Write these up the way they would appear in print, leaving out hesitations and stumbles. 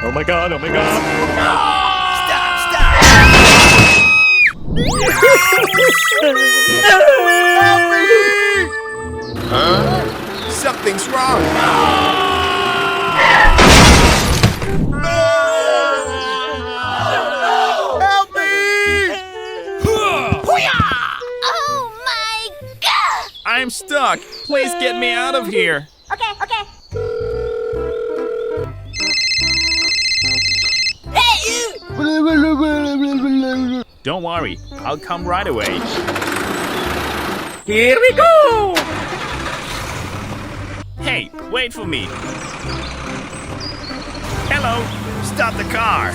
Oh my god, oh my god. Stop, stop! Help me! Huh? Something's wrong. Help me! Oh my god! I'm stuck. Please get me out of here. Okay. Don't worry, I'll come right away. Here we go! Hey, wait for me. Hello, stop the car.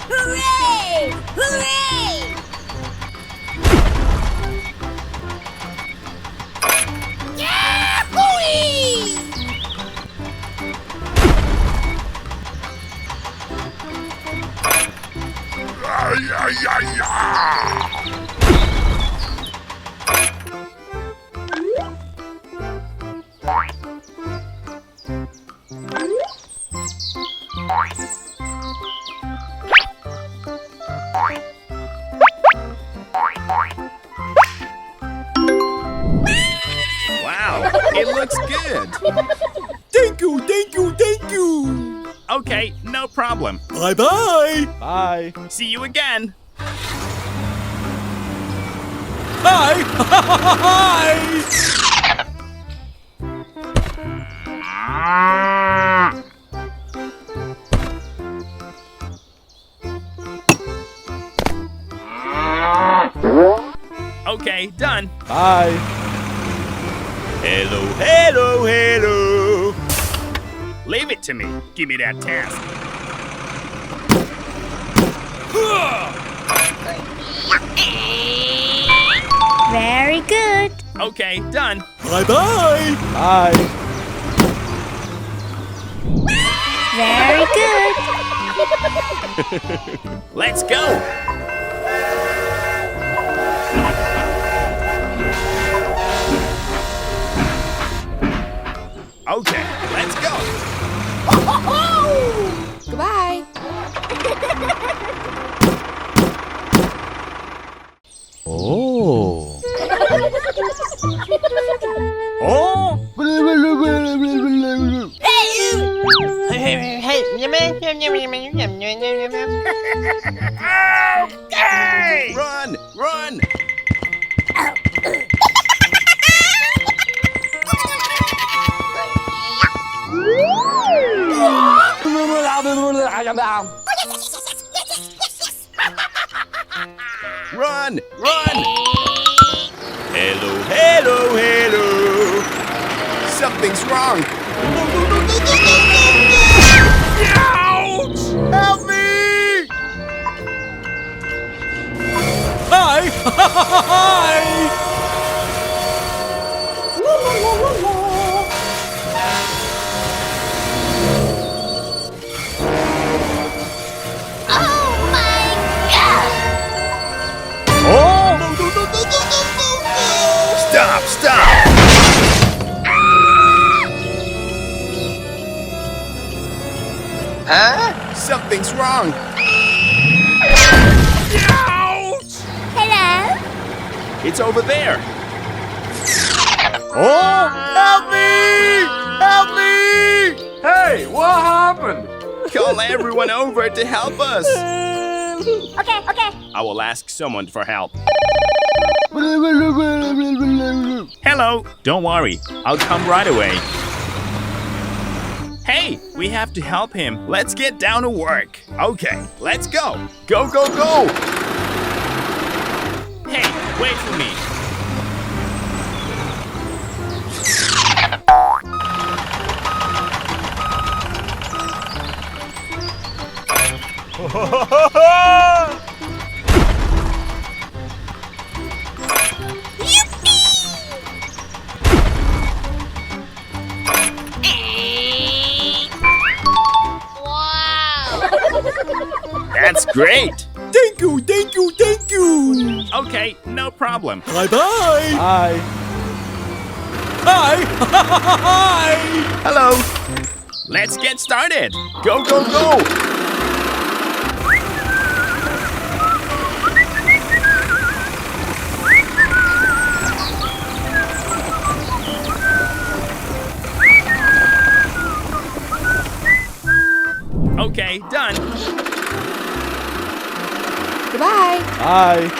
Hooray! Hooray! Yahoo! Wow, it looks good. Thank you. Okay, no problem. Bye-bye. Bye. See you again. Hi. Okay, done. Bye. Hello. Leave it to me. Give me that task. Very good. Okay, done. Bye-bye. Bye. Very good. Let's go. Okay, let's go. Goodbye. Oh. Oh, okay. Run. Run. Hello. Something's wrong. Ouch! Help me! Hi! Oh my god! Oh! Stop! Huh? Something's wrong. Ouch! Hello? It's over there. Oh! Help me! Call everyone over to help us. Okay, okay. I will ask someone for help. Hello. Don't worry. I'll come right away. Hey, we have to help him. Let's get down to work. Okay, let's go. Go, go, go. Hey, wait for me. That's great. Thank you, thank you, thank you. Okay, no problem. Bye-bye. Hi. Hi. Hi. Hello. Let's get started. Go, go, go. Okay, done. Goodbye. Hi.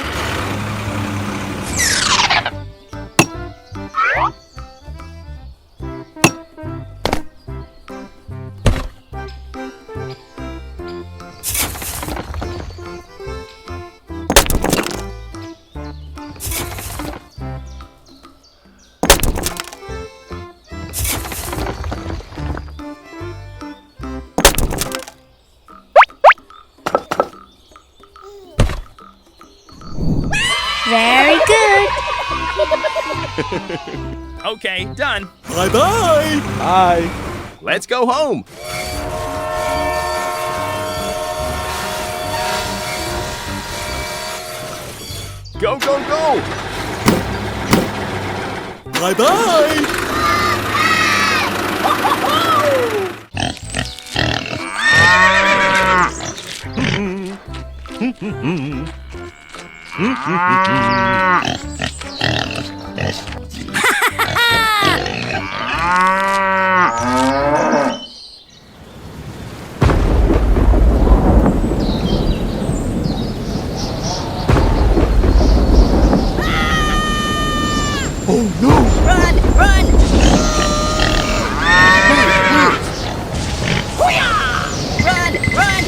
Very good. Okay, done. Bye-bye. Hi. Let's go home. Go, go, go. Bye-bye. Run, run. Run, run.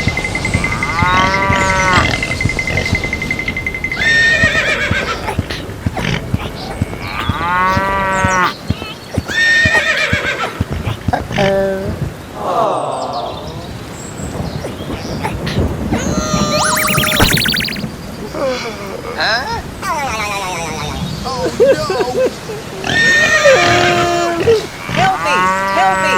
Help me, help me.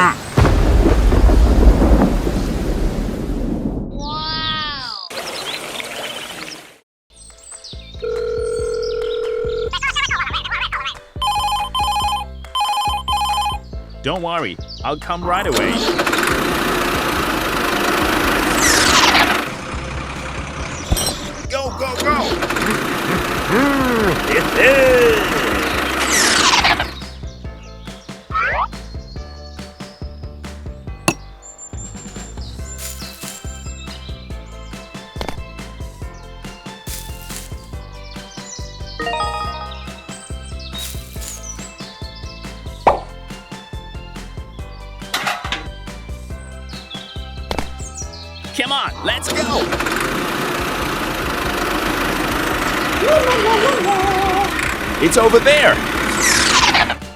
Don't worry, I'll come right away. Go, go, go! Come on, let's go! It's over there!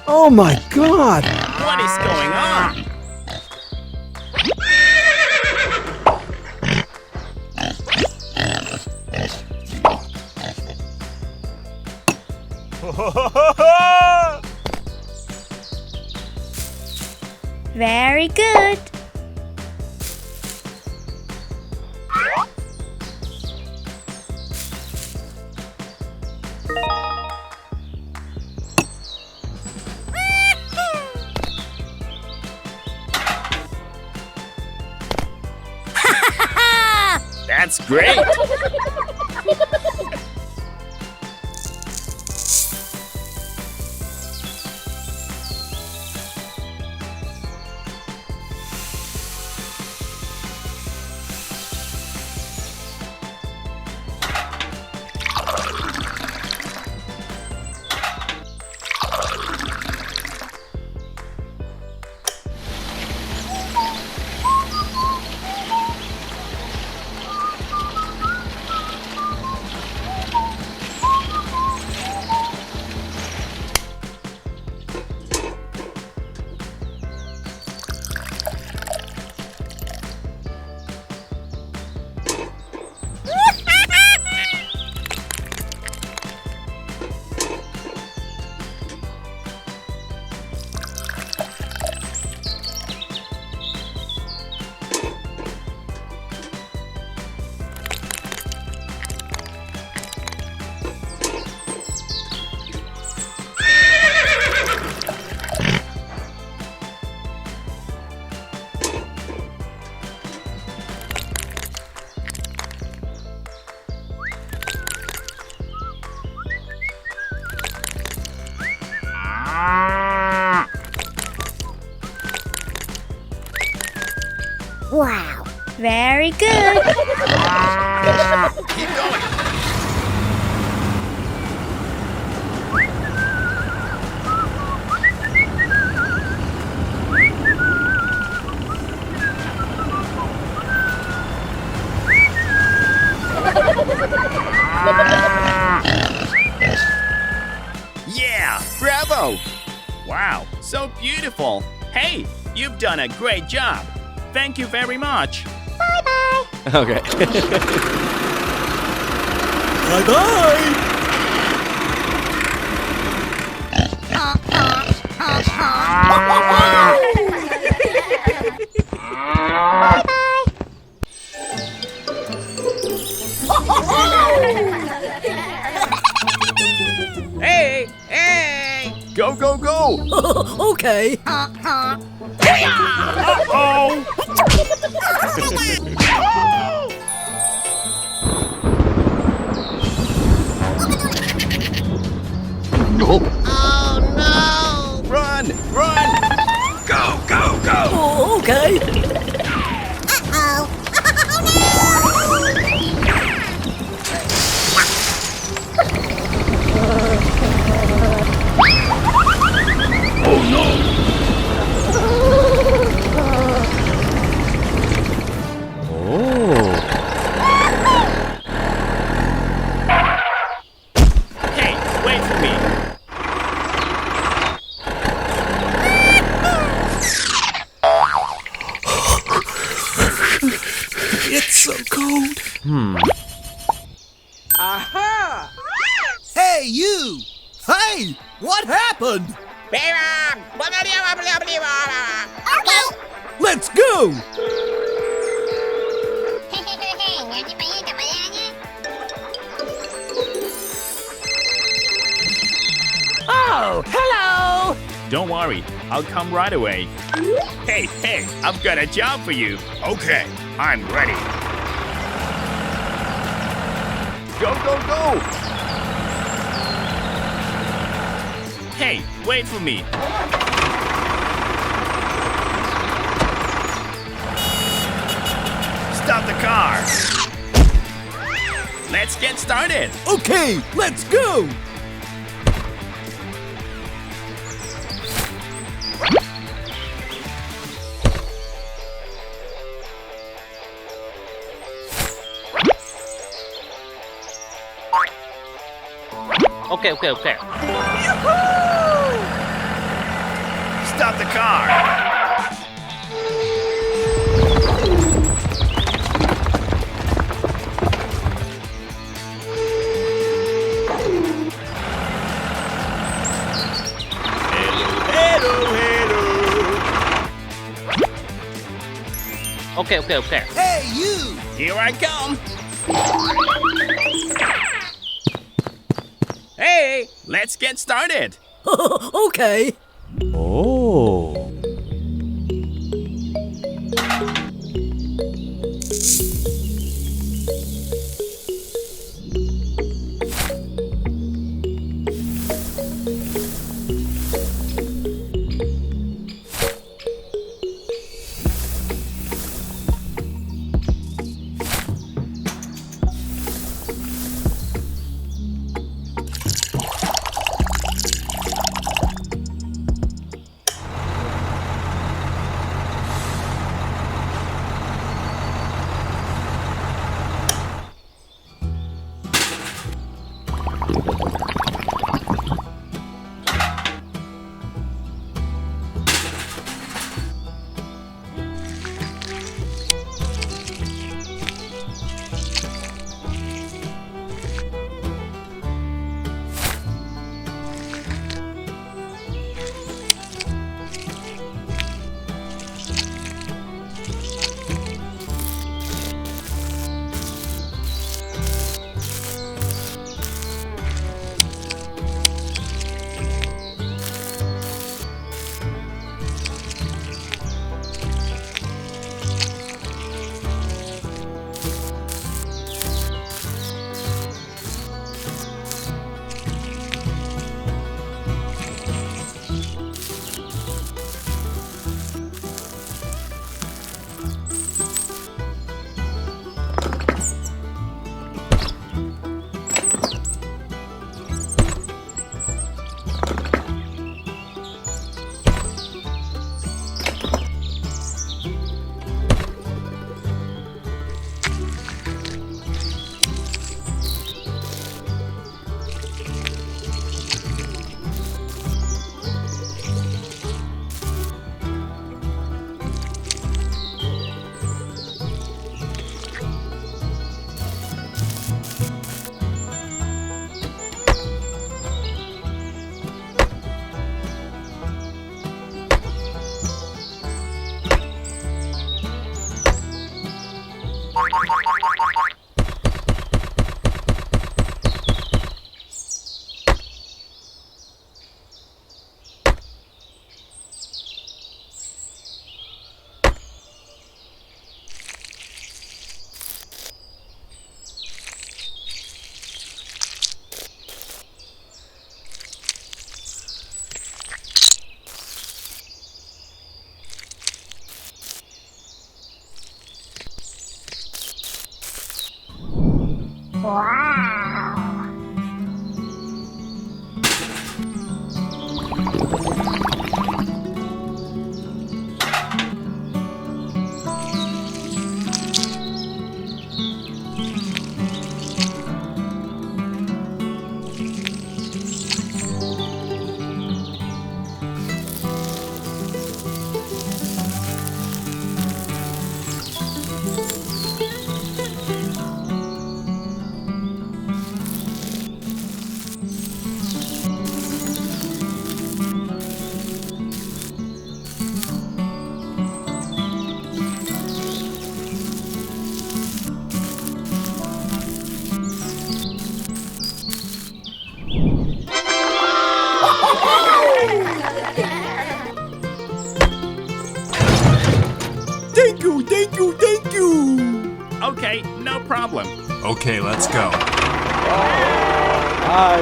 Oh my God. What is going on? Very good. That's great! Wow. Very good. Keep going. Yeah, bravo! Wow, so beautiful. Hey, you've done a great job. Thank you very much. Okay. Bye-bye. Hey, hey! Go, go, go! Okay. Uh-oh! Run! Run! Go, go, go! Oh, okay. Hey, wait for me. It's so cold. Aha! Hey, you! Hey! What happened? Let's go! Oh, hello! Don't worry, I'll come right away. Hey, hey, I've got a job for you. Okay, I'm ready. Go, go, go! Hey, wait for me. Stop the car. Let's get started. Okay, let's go! Okay, okay, okay. Stop the car. Okay, okay, okay. Hey, you! Here I come. Hey, let's get started. Okay. Oh. Thank you, thank you, thank you. Okay, no problem. Okay, let's go. Hi.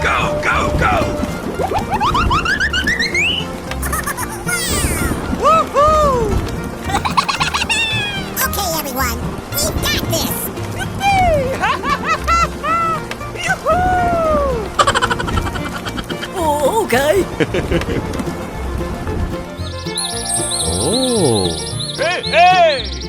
Go, go, go. Woohoo! Okay, everyone, we've got this. Oh, okay. Oh. Hey, hey!